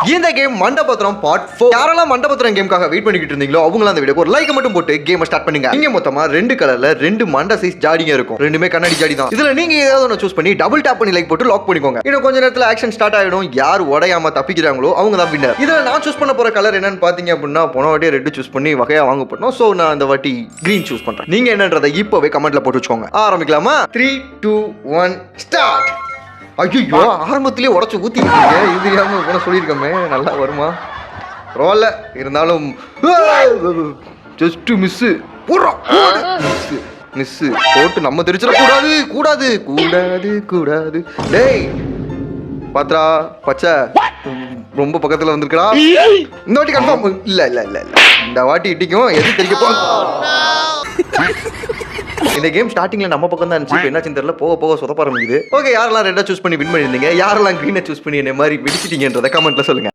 இந்த game மண்டபத்திரம் part 4. யாரெல்லாம் மண்டபத்திரம் கேமுக்காக wait பண்ணிக்கிட்டு இருந்தீங்களோ அவங்களாம் அந்த வீடியோக்கு ஒரு லைக் மட்டும் போட்டு கேமை ஸ்டார்ட் பண்ணுங்க. இங்க மொத்தமா 2 கலர்ல 2 மண்ட சைஸ் ஜாடிங்க இருக்கும். ரெண்டுமே கண்ணாடி ஜாடி தான். இதுல நீங்க ஏதாவது ஒன்று சூஸ் பண்ணி டபுள் டேப் பண்ணி லைக் போட்டு லாக் பண்ணிக்கோங்க. இன்னும் கொஞ்ச நேரத்துல ஆக்ஷன் ஸ்டார்ட் ஆயிடும். யார் உடையாம தப்பிக்கிறாங்களோ அவங்க தான் வின்னர். இதுல நான் சூஸ் பண்ண போற கலர் என்னன்னு பாத்தீங்க அப்படின்னா போன வாட்டி ரெட் சூஸ் பண்ணி வகையா வாங்க போட்டோம். சோ நான் இந்த வாட்டி கிரீன் சூஸ் பண்றேன். நீங்க என்னன்றதை இப்பவே கமெண்ட்ல போட்டு வச்சுக்கோங்க. ஆரம்பிக்கலாமா? 3 2 1 ஸ்டார்ட். ஐயோ ஆரம்பத்திலேயே உடச்சு ஊத்திக்கிட்டீங்க. இது தெரியாம போன சொல்லியிருக்கோமே, நல்லா வருமா? பரவாயில்ல, இருந்தாலும் ஜஸ்ட் மிஸ் மிஸ் போட்டு நம்ம தெரிச்சிடக்கூடாது. கூடாது கூடாது கூடாது. டேய் பாத்ரா பச்சை ரொம்ப பக்கத்துல வந்திருக்கா. இந்த வாட்டி கன்ஃபார்ம் இல்ல இல்ல இல்ல இல்ல இந்த வாட்டி இட்டிக்கும். எது தெரிக்க போ. இந்த கேம் ஸ்டார்டிங்ல நம்ம பக்கம் தான் இருந்துச்சு. என்னாச்சுன்னு தெரியல, போக போக சொதப்ப ஆரம்பிக்குது. ஓகே, யாரெல்லாம் ரெட்டா சூஸ் பண்ணி வின் பண்ணிருந்தீங்க, யாரெல்லாம் கிரீனை சூஸ் பண்ணி என்ன மாதிரி வெடிச்சிட்டீங்கன்றத கமெண்ட்ல சொல்லுங்க.